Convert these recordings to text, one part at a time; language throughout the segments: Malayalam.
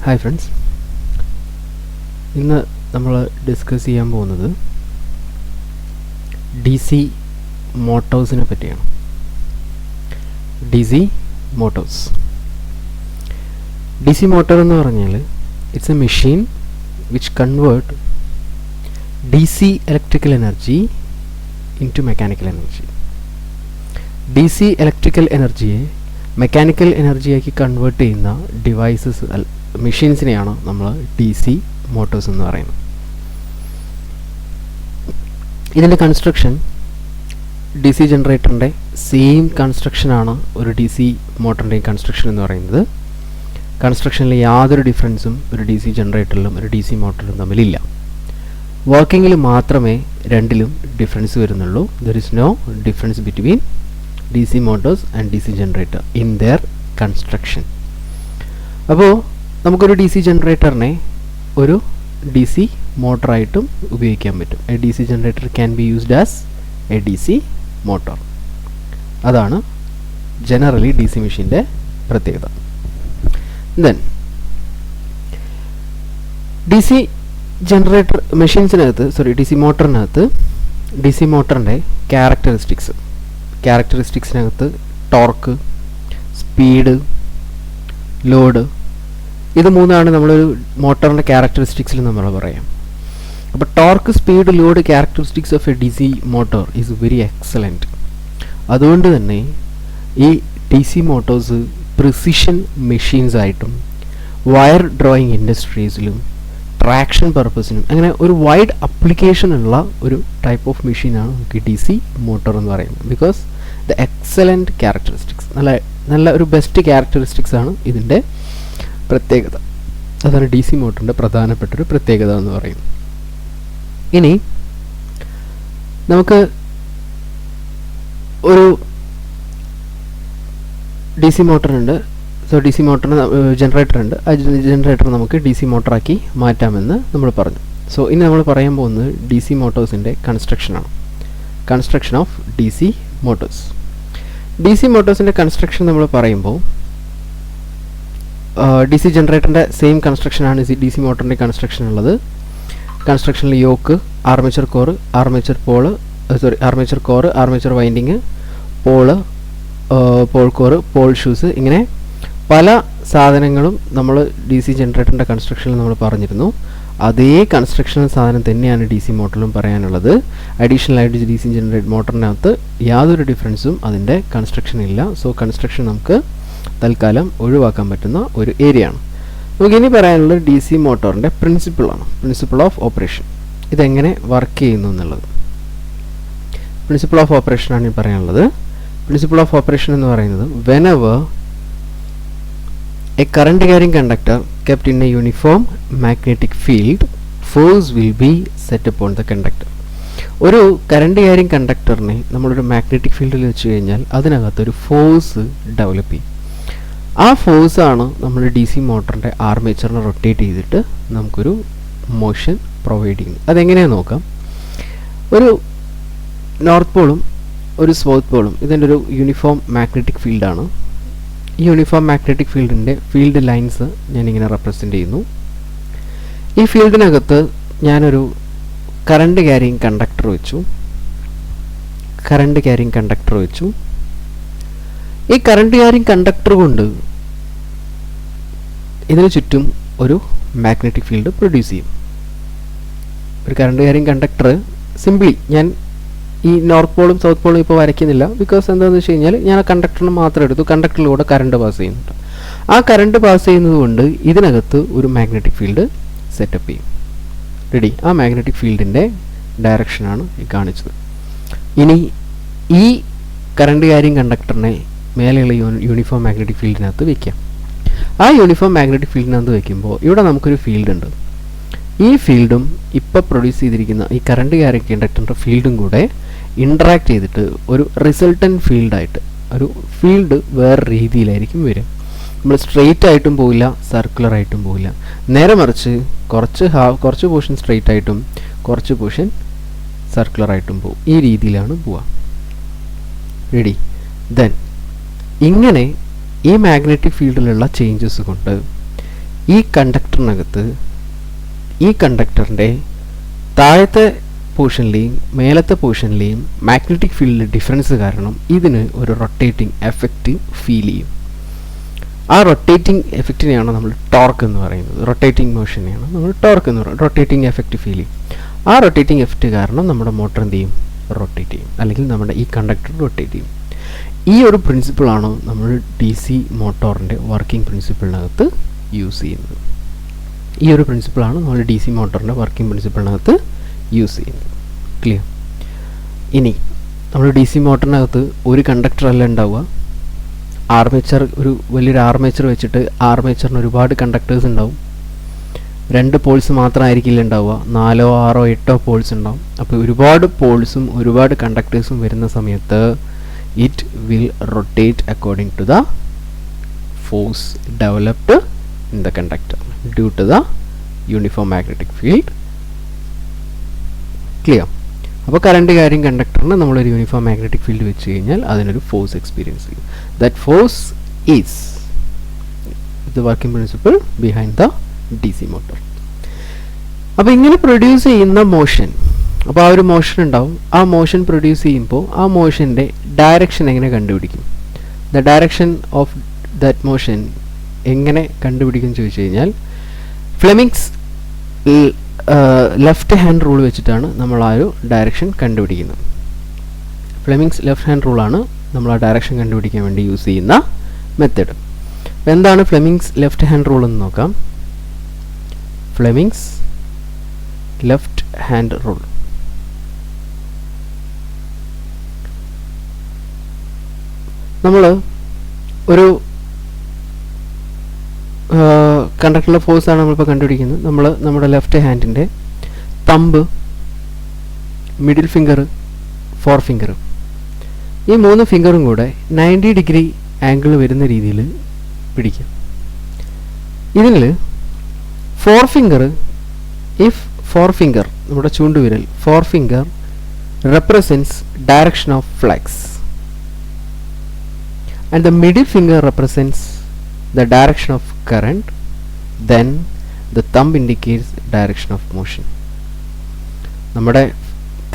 ഹായ് ഫ്രണ്ട്സ്, ഇന്ന് നമ്മൾ ഡിസ്കസ് ചെയ്യാൻ പോകുന്നത് ഡി സി മോട്ടോഴ്സിനെ പറ്റിയാണ്. ഡി സി മോട്ടോർ എന്ന് പറഞ്ഞാൽ it's a machine which convert D C electrical energy into mechanical energy. D C electrical എനർജിയെ മെക്കാനിക്കൽ എനർജിയാക്കി കൺവേർട്ട് ചെയ്യുന്ന ഡിവൈസസ് മെഷീൻസിനെയാണ് നമ്മൾ ഡി സി മോട്ടോഴ്സ് എന്ന് പറയുന്നത്. ഇതിൻ്റെ കൺസ്ട്രക്ഷൻ ഡി സി ജനറേറ്ററിൻ്റെ സെയിം കൺസ്ട്രക്ഷനാണ് ഒരു ഡി സി മോട്ടറിൻ്റെയും കൺസ്ട്രക്ഷൻ എന്ന് പറയുന്നത്. കൺസ്ട്രക്ഷനിൽ യാതൊരു ഡിഫറൻസും ഒരു ഡി സി ജനറേറ്ററിലും ഒരു ഡി സി മോട്ടറിലും തമ്മിലില്ല. വർക്കിങ്ങിൽ മാത്രമേ രണ്ടിലും ഡിഫറൻസ് വരുന്നുള്ളൂ. There is no difference between D C motors and D C generator in their construction. അപ്പോൾ നമുക്കൊരു ഡി സി ജനറേറ്ററിനെ ഒരു ഡി സി മോട്ടറായിട്ടും ഉപയോഗിക്കാൻ പറ്റും. A D C generator can be used as a D C motor. അതാണ് ജനറലി ഡി സി മെഷീൻ്റെ പ്രത്യേകത. ദെൻ ഡി സി ജനറേറ്റർ മെഷീൻസിനകത്ത് ഡി സി മോട്ടറിനകത്ത് ഡി സി മോട്ടറിൻ്റെ ക്യാരക്ടറിസ്റ്റിക്സിനകത്ത് ടോർക്ക്, സ്പീഡ്, ലോഡ്, ഇത് മൂന്നാണ് നമ്മളൊരു മോട്ടറിൻ്റെ ക്യാരക്ടറിസ്റ്റിക്സിൽ നമ്മൾ പറയാം. അപ്പോൾ torque, speed, load characteristics of a D C motor is very excellent. അതുകൊണ്ട് തന്നെ ഈ D C motors precision machines ആയിട്ടും വയർ ഡ്രോയിങ് ഇൻഡസ്ട്രീസിലും ട്രാക്ഷൻ പർപ്പസിനും അങ്ങനെ ഒരു വൈഡ് അപ്ലിക്കേഷൻ ഉള്ള ഒരു ടൈപ്പ് ഓഫ് മെഷീനാണ് നമുക്ക് ഡി സി മോട്ടോർ എന്ന് പറയുന്നത്. ബിക്കോസ് ദ എക്സലൻറ്റ് ക്യാരക്ടറിസ്റ്റിക്സ്, നല്ല ഒരു ബെസ്റ്റ് ക്യാരക്ടറിസ്റ്റിക്സ് ആണ് ഇതിൻ്റെ പ്രത്യേകത. അതാണ് ഡി സി മോട്ടറിൻ്റെ പ്രധാനപ്പെട്ടൊരു പ്രത്യേകത എന്ന് പറയുന്നത്. ഇനി നമുക്ക് ഒരു ഡി സി മോട്ടറുണ്ട്. ഡി സി മോട്ടറിന് ജനറേറ്റർ ഉണ്ട്. ആ ജനറേറ്റർ നമുക്ക് ഡി സി മോട്ടറാക്കി മാറ്റാമെന്ന് നമ്മൾ പറഞ്ഞു. ഇനി നമ്മൾ പറയാൻ പോകുന്നത് ഡി സി മോട്ടോഴ്സിൻ്റെ കൺസ്ട്രക്ഷനാണ്. Construction of D C motors. D C മോട്ടോഴ്സിൻ്റെ കൺസ്ട്രക്ഷൻ നമ്മൾ പറയുമ്പോൾ ഡി സി ജനറേറ്ററിൻ്റെ സെയിം കൺസ്ട്രക്ഷനാണ് ഡി സി മോട്ടറിൻ്റെ കൺസ്ട്രക്ഷൻ ഉള്ളത്. കൺസ്ട്രക്ഷനിൽ yoke, armature core, armature winding, pole core, pole shoes, ഇങ്ങനെ പല സാധനങ്ങളും നമ്മൾ ഡി സി ജനറേറ്ററിൻ്റെ കൺസ്ട്രക്ഷനിൽ നമ്മൾ പറഞ്ഞിരുന്നു. അതേ കൺസ്ട്രക്ഷൻ സാധനം തന്നെയാണ് ഡി സി മോട്ടറിലും പറയാനുള്ളത്. അഡീഷണൽ ആയിട്ട് ഡി സി ജനറേറ്റ് മോട്ടറിനകത്ത് യാതൊരു ഡിഫറൻസും അതിൻ്റെ കൺസ്ട്രക്ഷൻ ഇല്ല. കൺസ്ട്രക്ഷൻ നമുക്ക് തൽക്കാലം ഒഴിവാക്കാൻ പറ്റുന്ന ഒരു ഏരിയ ആണ്. നമുക്കിനി പറയാനുള്ളത് ഡി സി മോട്ടോറിൻ്റെ പ്രിൻസിപ്പിളാണ്. Principle of operation. ഇതെങ്ങനെ വർക്ക് ചെയ്യുന്നു എന്നുള്ളത്. പ്രിൻസിപ്പിൾ ഓഫ് ഓപ്പറേഷനാണ് ഈ പറയാനുള്ളത്. പ്രിൻസിപ്പിൾ ഓഫ് ഓപ്പറേഷൻ എന്ന് പറയുന്നത് whenever a current carrying conductor kept in a uniform magnetic field, force will be set upon the conductor. ഒരു കറണ്ട് ക്യാരിങ് കണ്ടക്ടറിനെ നമ്മളൊരു മാഗ്നറ്റിക് ഫീൽഡിൽ വെച്ച് കഴിഞ്ഞാൽ അതിനകത്തൊരു ഫോഴ്സ് ഡെവലപ്പ് ചെയ്യും. ആ ഫോഴ്സാണ് നമ്മൾ ഡി സി മോട്ടറിൻ്റെ ആർമേച്ചറിനെ റൊട്ടേറ്റ് ചെയ്തിട്ട് നമുക്കൊരു മോഷൻ പ്രൊവൈഡ് ചെയ്യുന്നത്. അതെങ്ങനെയാണെന്ന് നോക്കാം. ഒരു നോർത്ത് പോളും ഒരു സൗത്ത് പോളും ഇതിൻ്റെ ഒരു യൂണിഫോം മാഗ്നറ്റിക് ഫീൽഡാണ്. ഈ യൂണിഫോം മാഗ്നറ്റിക് ഫീൽഡിൻ്റെ ഫീൽഡ് ലൈൻസ് ഞാനിങ്ങനെ റെപ്രസെൻ്റ് ചെയ്യുന്നു. ഈ ഫീൽഡിനകത്ത് ഞാനൊരു കറണ്ട് ക്യാരിങ് കണ്ടക്ടർ വെച്ചു. ഈ കറണ്ട് ക്യാരിങ് കണ്ടക്ടർ കൊണ്ട് ഇതിന് ചുറ്റും ഒരു മാഗ്നറ്റിക് ഫീൽഡ് പ്രൊഡ്യൂസ് ചെയ്യും. ഒരു കറണ്ട് ക്യാരിങ് കണ്ടക്ടർ സിംപ്ലി ഞാൻ ഈ നോർത്ത് പോളും സൗത്ത് പോളും ഇപ്പോൾ വരയ്ക്കുന്നില്ല. ബിക്കോസ് എന്താണെന്ന് വെച്ച് കഴിഞ്ഞാൽ ഞാൻ ആ കണ്ടക്ടറിന് മാത്രം എടുത്തു. കണ്ടക്ടറിലൂടെ കറണ്ട് പാസ് ചെയ്യുന്നുണ്ട്. ആ കറണ്ട് പാസ് ചെയ്യുന്നത് കൊണ്ട് ഇതിനകത്ത് ഒരു മാഗ്നറ്റിക് ഫീൽഡ് സെറ്റപ്പ് ചെയ്യും. റെഡി? ആ മാഗ്നറ്റിക് ഫീൽഡിൻ്റെ ഡയറക്ഷനാണ് ഈ കാണിച്ചത്. ഇനി ഈ കറണ്ട് ക്യാരിങ് കണ്ടക്ടറിനെ മേലെയുള്ള യൂണിഫോം മാഗ്നറ്റിക് ഫീൽഡിനകത്ത് വയ്ക്കാം. ആ യൂണിഫോം മാഗ്നറ്റിക് ഫീൽഡിനകത്ത് വയ്ക്കുമ്പോൾ ഇവിടെ നമുക്കൊരു ഫീൽഡ് ഉണ്ട്. ഈ ഫീൽഡും ഇപ്പോൾ പ്രൊഡ്യൂസ് ചെയ്തിരിക്കുന്ന ഈ കറണ്ട് ക്യാരിങ് കണ്ടക്ടറിൻ്റെ ഫീൽഡും കൂടെ ഇൻട്രാക്ട് ചെയ്തിട്ട് ഒരു റിസൾട്ടൻറ്റ് ഫീൽഡായിട്ട് ഒരു ഫീൽഡ് വേറെ രീതിയിലായിരിക്കും വരിക. നമ്മൾ സ്ട്രെയിറ്റ് ആയിട്ടും പോവില്ല, സർക്കുലർ ആയിട്ടും പോവില്ല. നേരെ മറിച്ച് കുറച്ച് പോർഷൻ സ്ട്രെയിറ്റ് ആയിട്ടും കുറച്ച് പോർഷൻ സർക്കുലർ ആയിട്ടും പോകും. ഈ രീതിയിലാണ് പോവുക. റെഡി? ദെൻ ഇങ്ങനെ ഈ മാഗ്നറ്റിക് ഫീൽഡിലുള്ള ചേഞ്ചസ് കൊണ്ട് ഈ കണ്ടക്ടറിനകത്ത് ഈ കണ്ടക്ടറിൻ്റെ താഴത്തെ പോർഷനിലെയും മേലത്തെ പോർഷനിലെയും മാഗ്നറ്റിക് ഫീൽഡിലെ ഡിഫറൻസ് കാരണം ഇതിന് ഒരു റൊട്ടേറ്റിംഗ് എഫക്റ്റ് ഫീൽ ചെയ്യും. ആ റൊട്ടേറ്റിംഗ് എഫക്റ്റിനെയാണ് നമ്മൾ ടോർക്ക് എന്ന് പറയുന്നത്. റൊട്ടേറ്റിംഗ് മോഷനെയാണ് നമ്മൾ ടോർക്ക് എന്ന് പറയുന്നത്. റൊട്ടേറ്റിംഗ് എഫക്റ്റ് ഫീൽ ചെയ്യും. ആ റൊട്ടേറ്റിംഗ് എഫക്റ്റ് കാരണം നമ്മുടെ മോട്ടർ എന്ത് ചെയ്യും? റൊട്ടേറ്റ് ചെയ്യും, അല്ലെങ്കിൽ നമ്മുടെ ഈ കണ്ടക്ടർ റൊട്ടേറ്റ് ചെയ്യും. ഈ ഒരു പ്രിൻസിപ്പിളാണ് നമ്മൾ ഡി സി മോട്ടോറിൻ്റെ വർക്കിംഗ് പ്രിൻസിപ്പിളിനകത്ത് യൂസ് ചെയ്യുന്നത്. ഈ ഒരു പ്രിൻസിപ്പിളാണ് നമ്മൾ ഡി സി മോട്ടോറിൻ്റെ വർക്കിംഗ് പ്രിൻസിപ്പിളിനകത്ത് യൂസ് ചെയ്യുന്നത്. ക്ലിയർ? ഇനി നമ്മൾ ഡി സി മോട്ടറിനകത്ത് ഒരു കണ്ടക്ടറല്ല ഉണ്ടാവുക. ആർമേച്ചർ, ഒരു വലിയൊരു ആർമേച്ചർ വെച്ചിട്ട് ആർമേച്ചറിന് ഒരുപാട് കണ്ടക്ടേഴ്സ് ഉണ്ടാവും. 2 പോൾസ് മാത്രമായിരിക്കില്ല ഉണ്ടാവുക, 4, 6, 8 പോൾസ് ഉണ്ടാവും. അപ്പോൾ ഒരുപാട് പോൾസും ഒരുപാട് കണ്ടക്ടേഴ്സും വരുന്ന സമയത്ത് it will rotate according to the force developed in the conductor due to the uniform magnetic field. Clear? അപ്പോൾ കറണ്ട് കാര്യം കണ്ടക്ടറിന് നമ്മളൊരു യൂണിഫോം മാഗ്നറ്റിക് ഫീൽഡ് വെച്ച് കഴിഞ്ഞാൽ അതിനൊരു ഫോഴ്സ് എക്സ്പീരിയൻസ് ചെയ്യും. That force is the working principle behind the D C motor. അപ്പോൾ ഇങ്ങനെ പ്രൊഡ്യൂസ് ചെയ്യുന്ന മോഷൻ, അപ്പോൾ ആ ഒരു മോഷൻ ഉണ്ടാവും. ആ മോഷൻ പ്രൊഡ്യൂസ് ചെയ്യുമ്പോൾ ആ മോഷൻ്റെ ഡയറക്ഷൻ എങ്ങനെ കണ്ടുപിടിക്കും? The direction of that motion എങ്ങനെ കണ്ടുപിടിക്കും എന്ന് ചോദിച്ചു കഴിഞ്ഞാൽ ഫ്ലെമിങ്സ് ലെഫ്റ്റ് ഹാൻഡ് റൂൾ വെച്ചിട്ടാണ് നമ്മൾ ആ ഒരു ഡയറക്ഷൻ കണ്ടുപിടിക്കുന്നത്. ഫ്ലെമിങ്സ് ലെഫ്റ്റ് ഹാൻഡ് റൂളാണ് നമ്മൾ ആ ഡയറക്ഷൻ കണ്ടുപിടിക്കാൻ വേണ്ടി യൂസ് ചെയ്യുന്ന മെത്തേഡ്. അപ്പോൾ എന്താണ് ഫ്ലെമിങ്സ് ലെഫ്റ്റ് ഹാൻഡ് റൂൾ എന്ന് നോക്കാം. ഫ്ലെമിങ്സ് ലെഫ്റ്റ് ഹാൻഡ് റൂൾ നമ്മൾ ഒരു കണ്ടക്ടറിലെ ഫോഴ്സാണ് നമ്മളിപ്പോൾ കണ്ടുപിടിക്കുന്നത്. നമ്മൾ നമ്മുടെ ലെഫ്റ്റ് ഹാൻഡിൻ്റെ thumb, middle finger, forefinger, ഈ 3 ഫിംഗറും കൂടെ 90 ഡിഗ്രി ആംഗിൾ വരുന്ന രീതിയിൽ പിടിക്കാം. ഇതിൽ forefinger, if forefinger, നമ്മുടെ ചൂണ്ടുവിരൽ forefinger represents direction of flux and the middle finger represents the direction of current, then the thumb indicates direction of motion. നമ്മുടെ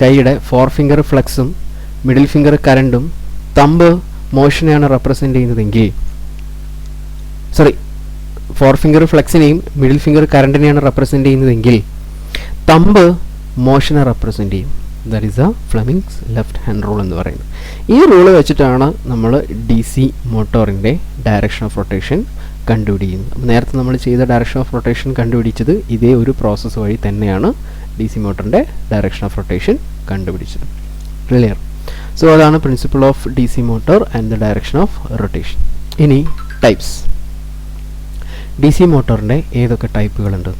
കൈയുടെ ഫോർ ഫിംഗർ ഫ്ലക്സും മിഡിൽ ഫിംഗർ കറണ്ടും തമ്പ് മോഷനെയാണ് റെപ്രസെൻ്റ് ചെയ്യുന്നതെങ്കിൽ, ഫോർ ഫിംഗർ ഫ്ലക്സിനെയും മിഡിൽ ഫിംഗർ കറണ്ടിനെയാണ് റെപ്രസെൻ്റ് ചെയ്യുന്നതെങ്കിൽ തമ്പ് മോഷനെ റെപ്രസെൻ്റ് ചെയ്യും. That is a Fleming's left hand rule എന്ന് പറയുന്നത്. ഈ റൂള് വെച്ചിട്ടാണ് നമ്മൾ ഡി സി മോട്ടോറിൻ്റെ ഡയറക്ഷൻ ഓഫ് റൊട്ടേഷൻ കണ്ടുപിടിക്കുന്നത്. നേരത്തെ നമ്മൾ ചെയ്ത ഡയറക്ഷൻ ഓഫ് റൊട്ടേഷൻ കണ്ടുപിടിച്ചത് ഇതേ ഒരു പ്രോസസ്സ് വഴി തന്നെയാണ് ഡി സി മോട്ടറിൻ്റെ ഡയറക്ഷൻ ഓഫ് റൊട്ടേഷൻ കണ്ടുപിടിച്ചത്. ക്ലിയർ? സോ അതാണ് principle of D C motor and the direction of rotation. ഇനി ടൈപ്സ്. ഡി സി മോട്ടോറിൻ്റെ ഏതൊക്കെ ടൈപ്പുകളുണ്ട്?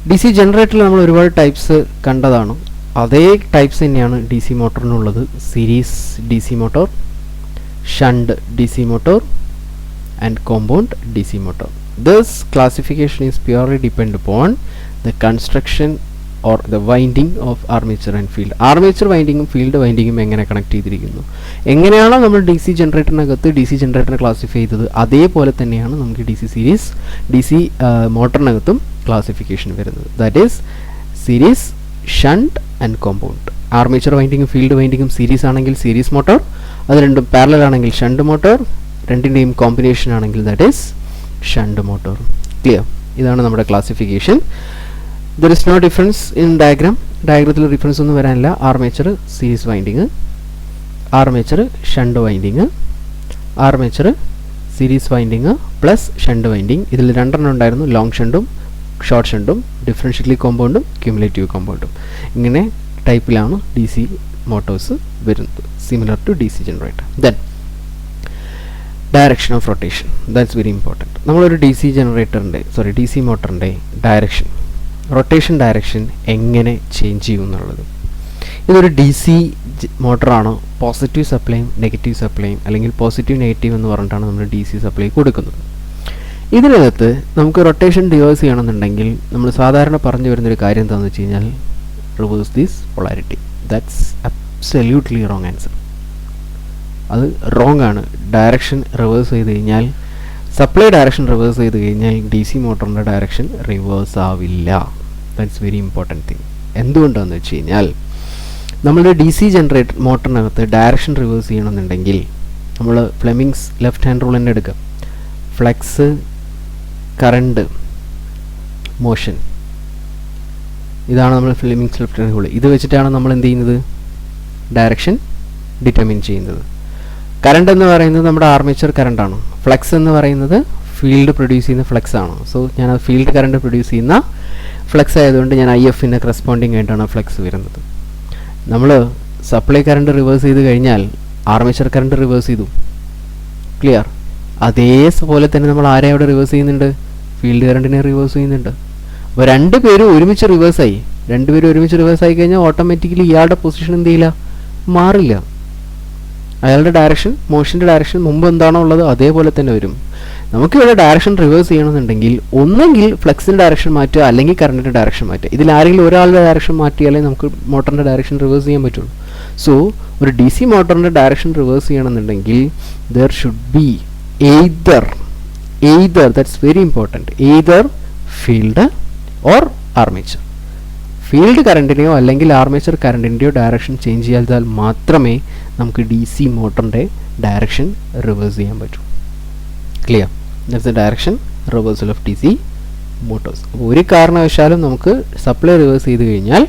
ഡി സി ജനറേറ്ററിൽ നമ്മൾ ഒരുപാട് ടൈപ്സ് കണ്ടതാണ്. അതേ ടൈപ്സ് തന്നെയാണ് ഡി സി മോട്ടറിനുള്ളത്. Series D C motor, shunt D C motor and compound DC motor. This classification is purely depend upon the construction or the winding of armature and field. Armature winding field winding എങ്ങനെ കണക്ട് ചെയ്തിരിക്കുന്നു, എങ്ങനെയാണോ നമ്മൾ ഡി സി ജനറേറ്ററിനകത്ത് ഡി സി ജനറേറ്ററിനെ ക്ലാസിഫൈ ചെയ്തത് അതേപോലെ തന്നെയാണ് നമുക്ക് D C series D C മോട്ടറിനകത്തും ക്ലാസിഫിക്കേഷൻ വരുന്നത്. That is series, shunt and compound. Armature വൈൻഡിങ്ങും ഫീൽഡ് വൈൻഡിങ്ങും സീരീസ് ആണെങ്കിൽ സീരീസ് മോട്ടോർ, അത് രണ്ടും പാരലൽ ആണെങ്കിൽ ഷണ്ട് മോട്ടോർ, രണ്ടിൻ്റെയും കോമ്പിനേഷൻ ആണെങ്കിൽ that is shunt motor. Clear? ഇതാണ് നമ്മുടെ ക്ലാസിഫിക്കേഷൻ. There is no difference in ഡയഗ്രത്തിൽ ഡിഫറൻസ് ഒന്നും വരാനില്ല. Armature series winding, armature shunt winding, armature series winding plus shunt winding. ഇതിൽ 2 ഉണ്ടായിരുന്നു, ലോങ് ഷണ്ടും ഷോർട്ട് ഷണ്ടും, ഡിഫറൻഷ്യലി കോമ്പൗണ്ടും ക്യുമുലേറ്റീവ് കോമ്പൗണ്ടും. ഇങ്ങനെ ടൈപ്പിലാണ് ഡി സി മോട്ടോഴ്സ് വരുന്നത്, similar to D C generator. Then direction of rotation, that's very important. നമ്മളൊരു ഡി സി മോട്ടറിൻ്റെ ഡയറക്ഷൻ, റൊട്ടേഷൻ ഡയറക്ഷൻ എങ്ങനെ ചേഞ്ച് ചെയ്യും എന്നുള്ളത്. ഇതൊരു ഡി സി മോട്ടറാണ്. പോസിറ്റീവ് സപ്ലൈയും നെഗറ്റീവ് സപ്ലൈയും അല്ലെങ്കിൽ പോസിറ്റീവ് നെഗറ്റീവ് എന്ന് പറഞ്ഞിട്ടാണ് നമ്മൾ ഡി സി സപ്ലൈ കൊടുക്കുന്നത്. ഇതിനകത്ത് നമുക്ക് റൊട്ടേഷൻ ഡിവേഴ്സ് ചെയ്യണമെന്നുണ്ടെങ്കിൽ നമ്മൾ സാധാരണ പറഞ്ഞു വരുന്നൊരു കാര്യം എന്താണെന്ന് വെച്ച് കഴിഞ്ഞാൽ reverse this polarity. That's absolutely wrong answer. അത് റോങ് ആണ്. ഡയറക്ഷൻ റിവേഴ്സ് ചെയ്ത് കഴിഞ്ഞാൽ സപ്ലൈ ഡയറക്ഷൻ റിവേഴ്സ് ചെയ്ത് കഴിഞ്ഞാൽ ഡി സി മോട്ടറിൻ്റെ ഡയറക്ഷൻ റിവേഴ്സ് ആവില്ല. That's very important thing. എന്തുകൊണ്ടാണെന്ന് വെച്ച് കഴിഞ്ഞാൽ നമ്മളുടെ ഡി സി ജനറേറ്റർ മോട്ടറിനകത്ത് ഡയറക്ഷൻ റിവേഴ്സ് ചെയ്യണമെന്നുണ്ടെങ്കിൽ നമ്മൾ ഫ്ലെമിങ്സ് ലെഫ്റ്റ് ഹാൻഡ് റൂൾ തന്നെ എടുക്കാം. ഫ്ലക്സ്, കറണ്ട്, മോഷൻ, ഇതാണ് നമ്മൾ ഫ്ലെമിങ്സ് ലെഫ്റ്റ് ഹാൻഡ് റൂൾ. ഇത് വെച്ചിട്ടാണ് നമ്മൾ എന്ത് ചെയ്യുന്നത്, ഡയറക്ഷൻ ഡിറ്റർമിൻ ചെയ്യുന്നത്. കറണ്ട് എന്ന് പറയുന്നത് നമ്മുടെ ആർമേച്ചർ കറണ്ടാണ്. ഫ്ലക്സ് എന്ന് പറയുന്നത് ഫീൽഡ് പ്രൊഡ്യൂസ് ചെയ്യുന്ന ഫ്ലക്സ് ആണ്. സോ ഞാൻ ആ ഫീൽഡ് കറണ്ട് പ്രൊഡ്യൂസ് ചെയ്യുന്ന ഫ്ലക്സ് ആയതുകൊണ്ട് ഞാൻ IFന് കറസ്പോണ്ടിങ് ആയിട്ടാണ് ഫ്ലക്സ് വരുന്നത്. നമ്മൾ സപ്ലൈ കറണ്ട് റിവേഴ്സ് ചെയ്ത് കഴിഞ്ഞാൽ ആർമേച്ചർ കറണ്ട് റിവേഴ്സ് ചെയ്തു. ക്ലിയർ? അതേപോലെ തന്നെ നമ്മൾ ആരെ അവിടെ റിവേഴ്സ് ചെയ്യുന്നുണ്ട്, ഫീൽഡ് കറണ്ടിനെ റിവേഴ്സ് ചെയ്യുന്നുണ്ട്. അപ്പോൾ രണ്ടുപേരും ഒരുമിച്ച് റിവേഴ്സായി. റിവേഴ്സായി കഴിഞ്ഞാൽ ഓട്ടോമാറ്റിക്കലി ഇയാളുടെ പൊസിഷൻ എന്ത് ചെയ്യില്ല, മാറില്ല. അയാളുടെ ഡയറക്ഷൻ, മോഷൻ്റെ ഡയറക്ഷൻ മുമ്പ് എന്താണോ ഉള്ളത് അതേപോലെ തന്നെ വരും. നമുക്കിവിടെ ഡയറക്ഷൻ റിവേഴ്സ് ചെയ്യണമെന്നുണ്ടെങ്കിൽ ഒന്നെങ്കിൽ ഫ്ലക്സിൻ്റെ ഡയറക്ഷൻ മാറ്റുക, അല്ലെങ്കിൽ കറണ്ടിൻ്റെ ഡയറക്ഷൻ മാറ്റുക. ഇതിൽ ആരെങ്കിലും ഒരാളുടെ ഡയറക്ഷൻ മാറ്റിയാലേ നമുക്ക് മോട്ടറിൻ്റെ ഡയറക്ഷൻ റിവേഴ്സ് ചെയ്യാൻ പറ്റുള്ളൂ. സോ ഒരു ഡി സി മോട്ടറിൻ്റെ ഡയറക്ഷൻ റിവേഴ്സ് ചെയ്യണമെന്നുണ്ടെങ്കിൽ there should be either that's very important, either field or armature. Field കറണ്ടിനെയോ അല്ലെങ്കിൽ ആർമേച്ചർ കറണ്ടിൻ്റെയോ ഡയറക്ഷൻ ചേഞ്ച് ചെയ്താൽ മാത്രമേ നമുക്ക് ഡി സി മോട്ടറിൻ്റെ ഡയറക്ഷൻ റിവേഴ്സ് ചെയ്യാൻ പറ്റൂ. Clear? That's the direction reversal of D C motors. അപ്പോൾ ഒരു കാരണവശാലും നമുക്ക് സപ്ലൈ റിവേഴ്സ് ചെയ്ത് കഴിഞ്ഞാൽ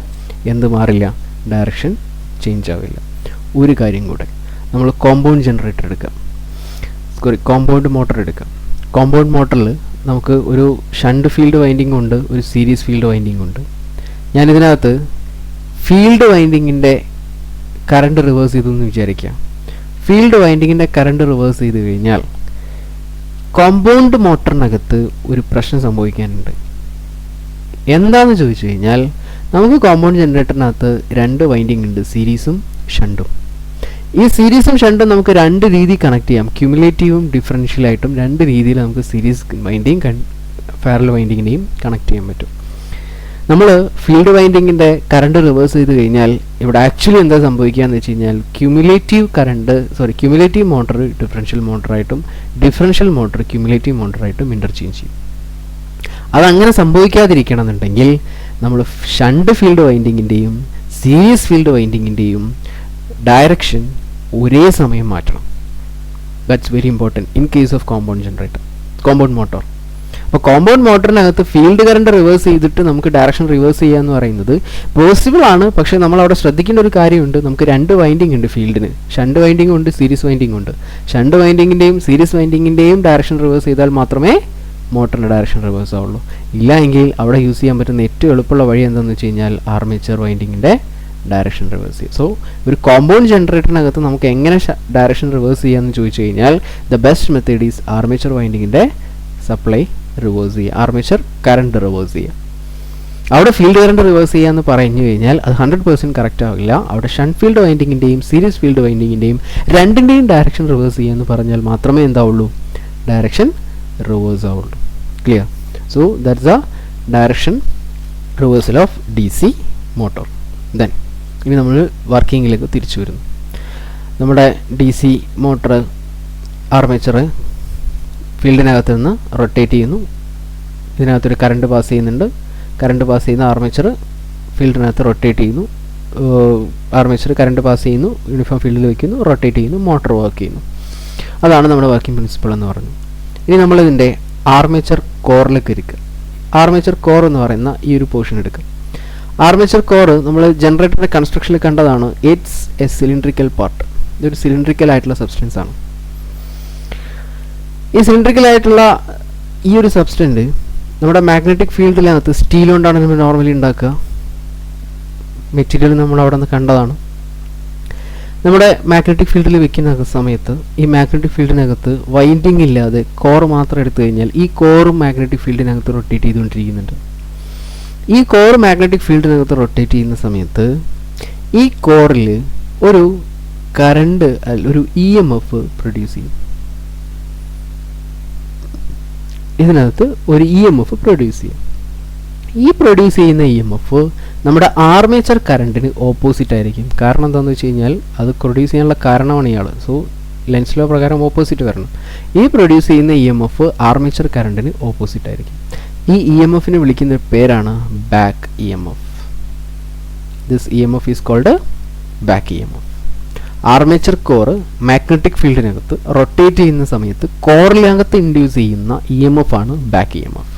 എന്ത് മാറില്ല, ഡയറക്ഷൻ ചേഞ്ച് ആവില്ല. ഒരു കാര്യം കൂടെ, നമ്മൾ കോമ്പൗണ്ട് ജനറേറ്റർ എടുക്കാം, കോമ്പൗണ്ട് മോട്ടർ എടുക്കാം. കോമ്പൗണ്ട് മോട്ടറിൽ നമുക്ക് ഒരു ഷണ്ട് ഫീൽഡ് വൈൻഡിങ് ഉണ്ട്, ഒരു സീരീസ് ഫീൽഡ് വൈൻഡിങ് ഉണ്ട്. ഞാനിതിനകത്ത് ഫീൽഡ് വൈൻഡിങ്ങിൻ്റെ കറണ്ട് റിവേഴ്സ് ചെയ്തു എന്ന് വിചാരിക്കാം. ഫീൽഡ് വൈൻഡിങ്ങിൻ്റെ കറണ്ട് റിവേഴ്സ് ചെയ്ത് കഴിഞ്ഞാൽ കോമ്പൗണ്ട് മോട്ടറിനകത്ത് ഒരു പ്രശ്നം സംഭവിക്കാനുണ്ട്. എന്താണെന്ന് ചോദിച്ചു കഴിഞ്ഞാൽ നമുക്ക് കോമ്പൗണ്ട് ജനറേറ്ററിനകത്ത് രണ്ട് വൈൻഡിങ് ഉണ്ട്, സീരീസും ഷണ്ടും. ഈ സീരീസും ഷണ്ടും നമുക്ക് രണ്ട് രീതി കണക്ട് ചെയ്യാം, ക്യുമുലേറ്റീവും ഡിഫറൻഷ്യലായിട്ടും രണ്ട് രീതിയിൽ നമുക്ക് സീരീസ് വൈൻഡിങ് പാരലൽ വൈൻഡിങ്ങിനെയും കണക്ട് ചെയ്യാൻ പറ്റും. നമ്മൾ ഫീൽഡ് വൈൻഡിങ്ങിൻ്റെ കറണ്ട് റിവേഴ്സ് ചെയ്ത് കഴിഞ്ഞാൽ ഇവിടെ ആക്ച്വലി എന്താ സംഭവിക്കുക എന്ന് വെച്ച് കഴിഞ്ഞാൽ ക്യുമുലേറ്റീവ് മോട്ടർ ഡിഫറൻഷ്യൽ മോട്ടറായിട്ടും ഡിഫറൻഷ്യൽ മോട്ടർ ക്യുമുലേറ്റീവ് മോട്ടറായിട്ടും ഇൻ്റർചേഞ്ച് ചെയ്യും. അതങ്ങനെ സംഭവിക്കാതിരിക്കണം എന്നുണ്ടെങ്കിൽ നമ്മൾ ഷണ്ട് ഫീൽഡ് വൈൻഡിങ്ങിൻ്റെയും സീരീസ് ഫീൽഡ് വൈൻഡിങ്ങിൻ്റെയും ഡയറക്ഷൻ ഒരേ സമയം മാറ്റണം. That's very important in case of compound motor. അപ്പോൾ കോമ്പൗണ്ട് മോട്ടറിനകത്ത് ഫീൽഡ് കറണ്ട് റിവേഴ്സ് ചെയ്തിട്ട് നമുക്ക് ഡയറക്ഷൻ റിവേഴ്സ് ചെയ്യുക എന്ന് പറയുന്നത് പോസിബിൾ ആണ്. പക്ഷേ നമ്മൾ അവിടെ ശ്രദ്ധിക്കേണ്ട ഒരു കാര്യമുണ്ട്, നമുക്ക് രണ്ട് വൈൻഡിങ് ഉണ്ട് ഫീൽഡിന്, ഷണ്ട് വൈൻഡിങ് ഉണ്ട്, സീരീസ് വൈൻഡിങ് ഉണ്ട്. ഷണ്ട് വൈൻഡിങ്ങിൻ്റെയും സീരീസ് വൈൻഡിങ്ങിൻ്റെയും ഡയറക്ഷൻ റിവേഴ്സ് ചെയ്താൽ മാത്രമേ മോട്ടറിൻ്റെ ഡയറക്ഷൻ റിവേഴ്സ് ആവുള്ളൂ. ഇല്ല എങ്കിൽ അവിടെ യൂസ് ചെയ്യാൻ പറ്റുന്ന ഏറ്റവും എളുപ്പമുള്ള വഴി എന്താണെന്ന് വെച്ച് കഴിഞ്ഞാൽ ആർമേച്ചർ വൈൻഡിങ്ങിൻ്റെ ഡയറക്ഷൻ റിവേഴ്സ് ചെയ്യും. സോ ഒരു കോമ്പൗണ്ട് ജനറേറ്ററിനകത്ത് നമുക്ക് എങ്ങനെ ഡയറക്ഷൻ റിവേഴ്സ് ചെയ്യാമെന്ന് ചോദിച്ചു കഴിഞ്ഞാൽ the best method is armature വൈൻഡിങ്ങിൻ്റെ സപ്ലൈ റിവേഴ്സ് ചെയ്യുക, ആർമേച്ചർ കറണ്ട് റിവേഴ്സ് ചെയ്യുക. അവിടെ ഫീൽഡ് കറണ്ട് റിവേഴ്സ് ചെയ്യുക എന്ന് പറഞ്ഞു കഴിഞ്ഞാൽ അത് 100% കറക്റ്റ് ആവില്ല. അവിടെ ഷണ്ട് ഫീൽഡ് വൈൻഡിങ്ങിൻ്റെയും സീരീസ് ഫീൽഡ് വൈൻഡിങ്ങിൻ്റെയും രണ്ടിൻ്റെയും ഡയറക്ഷൻ റിവേഴ്സ് ചെയ്യുക എന്ന് പറഞ്ഞാൽ മാത്രമേ എന്താവുള്ളൂ, ഡയറക്ഷൻ റിവേഴ്സ് ആവുള്ളൂ. Clear? So that's the direction reversal of D C motor. Then ഇനി നമ്മൾ വർക്കിങ്ങിലേക്ക് തിരിച്ചു വരുന്നു. നമ്മുടെ ഡി സി മോട്ടർ ആർമേച്ചർ ഫീൽഡിനകത്ത് നിന്ന് റൊട്ടേറ്റ് ചെയ്യുന്നു. ഇതിനകത്തൊരു കറണ്ട് പാസ് ചെയ്യുന്നുണ്ട്. കറണ്ട് പാസ് ചെയ്യുന്ന ആർമേച്ചർ ഫീൽഡിനകത്ത് റൊട്ടേറ്റ് ചെയ്യുന്നു. ആർമേച്ചർ കറണ്ട് പാസ് ചെയ്യുന്നു, യൂണിഫോം ഫീൽഡിൽ വയ്ക്കുന്നു, റൊട്ടേറ്റ് ചെയ്യുന്നു, മോട്ടർ വർക്ക് ചെയ്യുന്നു. അതാണ് നമ്മുടെ വർക്കിംഗ് പ്രിൻസിപ്പിൾ എന്ന് പറഞ്ഞു. ഇനി നമ്മളിതിൻ്റെ ആർമേച്ചർ കോറിലേക്ക് ഇരിക്കുക. ആർമേച്ചർ കോർ എന്ന് പറയുന്ന ഈ ഒരു പോർഷൻ എടുക്കുക. ആർമേച്ചർ കോർ നമ്മൾ ജനറേറ്ററിൻ്റെ കൺസ്ട്രക്ഷനിൽ കണ്ടതാണ്. It's A cylindrical part. ഇതൊരു സിലിണ്ട്രിക്കൽ ആയിട്ടുള്ള സബ്സ്റ്റൻസ് ആണ്. ഈ സിലിണ്ട്രിക്കൽ ആയിട്ടുള്ള ഈ ഒരു സബ്സ്റ്റൻസ് നമ്മുടെ മാഗ്നറ്റിക് ഫീൽഡിനകത്ത് സ്റ്റീൽ കൊണ്ടാണ് നമ്മൾ നോർമലി ഉണ്ടാക്കുക. മെറ്റീരിയൽ നമ്മൾ അവിടെ നിന്ന് കണ്ടതാണ്. നമ്മുടെ മാഗ്നറ്റിക് ഫീൽഡിൽ വെക്കുന്ന സമയത്ത് ഈ മാഗ്നറ്റിക് ഫീൽഡിനകത്ത് വൈൻഡിങ് ഇല്ലാതെ കോർ മാത്രം എടുത്തു കഴിഞ്ഞാൽ ഈ കോറും മാഗ്നറ്റിക് ഫീൽഡിനകത്ത് റൊട്ടേറ്റ് ചെയ്തുകൊണ്ടിരിക്കുന്നുണ്ട്. ഈ കോർ മാഗ്നറ്റിക് ഫീൽഡിനകത്ത് റൊട്ടേറ്റ് ചെയ്യുന്ന സമയത്ത് ഈ കോറിൽ ഒരു കറണ്ട്, ഒരു EMF പ്രൊഡ്യൂസ് ചെയ്യും. ഇതിനകത്ത് ഒരു EMF പ്രൊഡ്യൂസ് ചെയ്യും. ഈ പ്രൊഡ്യൂസ് ചെയ്യുന്ന EMF നമ്മുടെ ആർമേച്ചർ കറണ്ടിന് ഓപ്പോസിറ്റ് ആയിരിക്കും. കാരണം എന്താണെന്ന് വെച്ച് കഴിഞ്ഞാൽ അത് പ്രൊഡ്യൂസ് ചെയ്യാനുള്ള കാരണമാണ് ഇയാൾ. സോ ലെൻസ് ലോ പ്രകാരം ഓപ്പോസിറ്റ് വരണം. ഈ പ്രൊഡ്യൂസ് ചെയ്യുന്ന ഇ എം എഫ് ആർമേച്ചർ കറണ്ടിന് ഓപ്പോസിറ്റ് ആയിരിക്കും. ഈ ഇ എം എഫിനെ വിളിക്കുന്ന പേരാണ് back E M F. This E M F is called back E M F. Armature core magnetic ഫീൽഡിനകത്ത് റൊട്ടേറ്റ് ചെയ്യുന്ന സമയത്ത് കോറിനകത്ത് ഇൻഡ്യൂസ് ചെയ്യുന്ന ഇ എം എഫ് ആണ് ബാക്ക് ഇ എം എഫ്.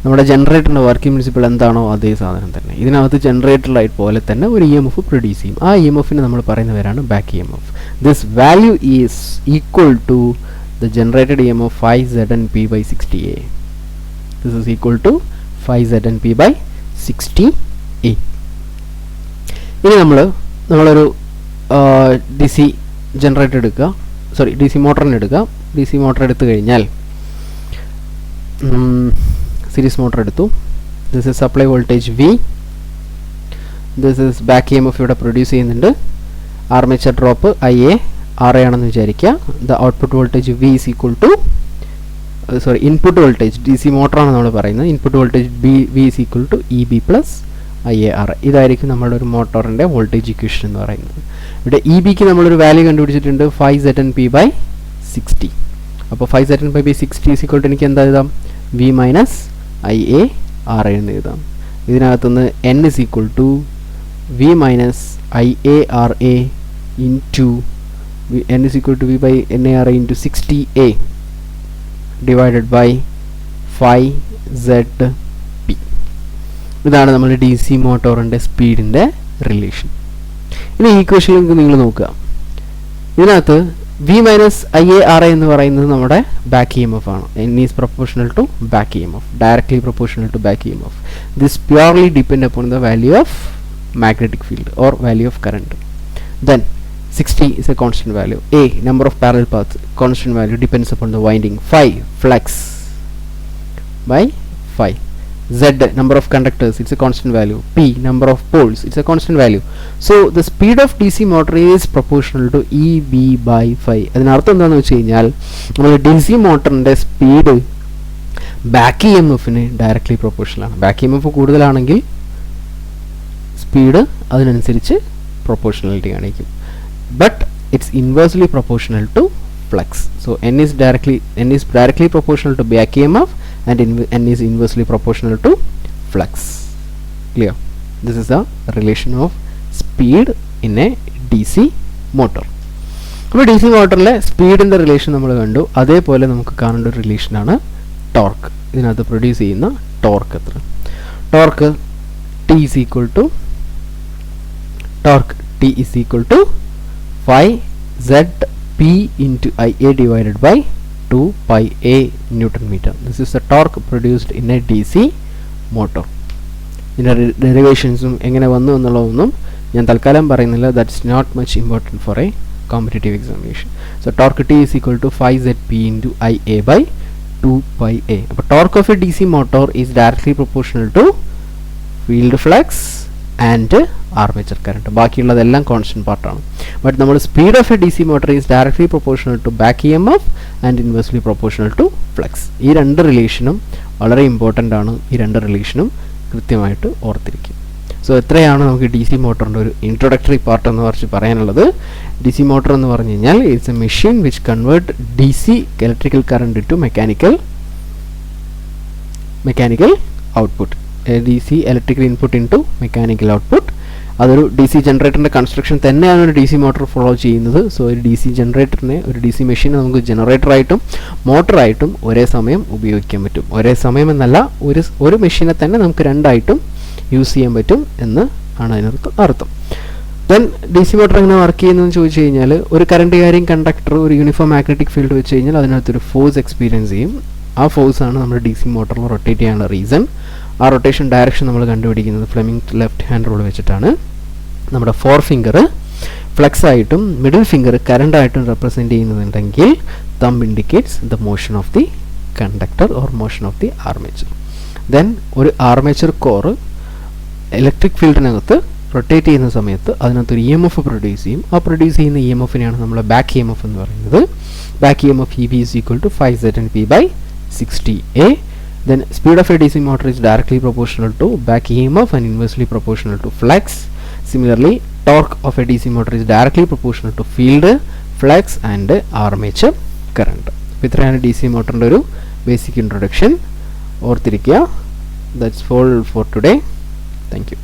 നമ്മുടെ ജനറേറ്ററിൻ്റെ വർക്കിംഗ് പ്രിൻസിപ്പിൾ എന്താണോ അതേ സാധനം തന്നെ. ഇതിനകത്ത് ജനറേറ്റർ ലൈറ്റ് പോലെ തന്നെ ഒരു ഇ എം എഫ് പ്രൊഡ്യൂസ് ചെയ്യും. ആ ഇ എം എഫിന് നമ്മൾ പറയുന്ന പേരാണ് back E M F. This value is equal to the generated E M F 5ZnP/60A. This is equal to 5ZnP/60A. ഇനി നമ്മളൊരു ഡി സി ജനറേറ്റർ എടുക്കുക, ഡി സി മോട്ടറിന് എടുക്കുക. ഡി സി മോട്ടർ എടുത്തു കഴിഞ്ഞാൽ സീരീസ് മോട്ടർ എടുത്തു. This is supply voltage V. This is back E M F ഇവിടെ പ്രൊഡ്യൂസ് ചെയ്യുന്നുണ്ട്. ആർമേച്ചർ ഡ്രോപ്പ് IA RA ആണെന്ന് വിചാരിക്കുക. The output voltage V is equal to input voltage D C മോട്ടറാണ് നമ്മൾ പറയുന്നത്. Input voltage V is equal to EB plus IAR. ഇതായിരിക്കും നമ്മുടെ ഒരു മോട്ടോറിൻ്റെ വോൾട്ടേജ് ഇക്വേഷൻ എന്ന് പറയുന്നത്. ഇവിടെ EBക്ക് നമ്മളൊരു വാല്യൂ കണ്ടുപിടിച്ചിട്ടുണ്ട് 5ZnP/60. അപ്പോൾ 5ZnP/60 ഈസ് ഈക്വൽ ടു എനിക്ക് എന്താ എഴുതാം? V മൈനസ് IAR എന്ന് എഴുതാം. ഇതിനകത്തുനിന്ന് N is equal to V minus IARA into N is equal to V by NARA into 60A divided by 5ZP. ഇതാണ് നമ്മൾ ഡി സി മോട്ടോറിൻ്റെ സ്പീഡിൻ്റെ റിലേഷൻ. ഇനി ഈക്വേഷനിലേക്ക് നിങ്ങൾ നോക്കുക. ഇതിനകത്ത് V മൈനസ് IARA എന്ന് പറയുന്നത് നമ്മുടെ ബാക്ക് ഇ എം എഫ് ആണ്. N is proportional to back E M F, directly proportional to back E M F. This purely depend upon the value of magnetic field or value of current. Then 60 is a constant value. A, number of parallel paths, constant value, depends upon the winding. Phi, flux by phi. Z, number of conductors, it's a constant value. P, number of poles, it's a constant value. So the speed of DC motor is proportional to EB by phi. അതിനർത്ഥം എന്താണെന്ന് വെച്ച് കഴിഞ്ഞാൽ നമ്മൾ ഡി സി മോട്ടറിൻ്റെ സ്പീഡ് ബാക്ക് ഇ എം എഫിന് ഡയറക്ട്ലി പ്രൊപ്പോർഷണൽ ആണ്. ബാക്ക് ഇ എം എഫ് കൂടുതലാണെങ്കിൽ സ്പീഡ് അതിനനുസരിച്ച് പ്രൊപ്പോർഷണാലിറ്റി കാണിക്കും. But it's inversely proportional to flux. So N is directly proportional to back EMF and N is inversely proportional to flux. Clear? This is the relation of speed in a DC motor. അപ്പോൾ ഡി സി മോട്ടറിലെ സ്പീഡിൻ്റെ റിലേഷൻ നമ്മൾ കണ്ടു. അതേപോലെ നമുക്ക് കാണേണ്ട ഒരു റിലേഷനാണ് ടോർക്ക്. ഇതിനകത്ത് പ്രൊഡ്യൂസ് ചെയ്യുന്ന ടോർക്ക് എത്ര? Torque T is equal to 5ZP into IA divided by 2 pi A Newton meter. This is the torque produced in a DC motor. ഇതിൻ്റെ ഡെറിവേഷൻസും എങ്ങനെ വന്നു എന്നുള്ളതൊന്നും ഞാൻ തൽക്കാലം പറയുന്നില്ല. That's not much important for a competitive examination. So torque T is equal to 5ZP into IA by 2 pi A. അപ്പോൾ torque of a DC motor is directly proportional to field flux and armature current. ബാക്കിയുള്ളതെല്ലാം കോൺസ്റ്റന്റ് പാർട്ടാണ്. ബട്ട് നമ്മൾ speed of a D C motor is directly proportional to back E M F and inversely proportional to flux. ഈ രണ്ട് റിലേഷനും വളരെ ഇമ്പോർട്ടൻ്റ് ആണ്. ഈ രണ്ട് റിലേഷനും കൃത്യമായിട്ട് ഓർത്തിരിക്കും. സോ എത്രയാണ് നമുക്ക് ഡി സി മോട്ടറിൻ്റെ ഒരു ഇൻട്രൊഡക്ടറി പാർട്ട് എന്ന് പറഞ്ഞ് പറയാനുള്ളത്? ഡി സി മോട്ടർ എന്ന് പറഞ്ഞു കഴിഞ്ഞാൽ it's a machine which convert D C electrical current to mechanical output. DC electrical input into mechanical output. അതൊരു ഡി സി ജനറേറ്ററിൻ്റെ കൺസ്ട്രക്ഷൻ തന്നെയാണ് ഒരു ഡി സി മോട്ടർ ഫോളോ ചെയ്യുന്നത്. സോ ഒരു ഡി സി ജനറേറ്ററിനെ, ഒരു ഡി സി മെഷീനെ നമുക്ക് ജനറേറ്ററായിട്ടും മോട്ടറായിട്ടും ഒരേ സമയം ഉപയോഗിക്കാൻ പറ്റും. ഒരേ സമയം എന്നല്ല, ഒരു മെഷീനെ തന്നെ നമുക്ക് രണ്ടായിട്ടും യൂസ് ചെയ്യാൻ പറ്റും എന്ന് ആണ് അതിനർത്ഥം. ദെൻ ഡി സി മോട്ടർ എങ്ങനെ വർക്ക് ചെയ്യുന്നതെന്ന് ചോദിച്ചു കഴിഞ്ഞാൽ, ഒരു കറണ്ട് ക്യാരിങ് കണ്ടക്ടർ ഒരു യൂണിഫോം മാഗ്നറ്റിക് ഫീൽഡ് വെച്ച് കഴിഞ്ഞാൽ അതിനകത്തൊരു ഫോഴ്സ് എക്സ്പീരിയൻസ് ചെയ്യും. ആ ഫോഴ്സാണ് നമ്മുടെ ഡി സി മോട്ടറിൽ റൊട്ടേറ്റ് ചെയ്യാനുള്ള റീസൺ. ആ റൊട്ടേഷൻ ഡയറക്ഷൻ നമ്മൾ കണ്ടുപിടിക്കുന്നത് ഫ്ലെമിംഗ് ലെഫ്റ്റ് ഹാൻഡ് റൂൾ വെച്ചിട്ടാണ്. നമ്മുടെ ഫോർ ഫിംഗർ ഫ്ലക്സ് ആയിട്ടും മിഡിൽ ഫിംഗർ കറണ്ട് ആയിട്ടും റെപ്രസെൻറ്റ് ചെയ്യുന്നുണ്ടെങ്കിൽ thumb indicates the motion of the conductor or motion of the armature. Then ഒരു ആർമേച്ചർ കോർ ഇലക്ട്രിക് ഫീൽഡിനകത്ത് റൊട്ടേറ്റ് ചെയ്യുന്ന സമയത്ത് അതിനകത്തൊരു ഇ എം എഫ് പ്രൊഡ്യൂസ് ചെയ്യും. ആ പ്രൊഡ്യൂസ് ചെയ്യുന്ന ഇ എം എഫിനെയാണ് നമ്മൾ ബാക്ക് ഇ എം എഫ് എന്ന് പറയുന്നത്. Back E M F EB is equal to 5ZnP/60A. Then speed of a DC motor is directly proportional to back EMF and inversely proportional to flux. Similarly, torque of a DC motor is directly proportional to field flux and armature current. അപ്പോൾ ഇത്രയാണ് ഡി സി മോട്ടറിൻ്റെ ഒരു ബേസിക് ഇൻട്രൊഡക്ഷൻ. ഓർത്തിരിക്കുക. That's all for today. Thank you.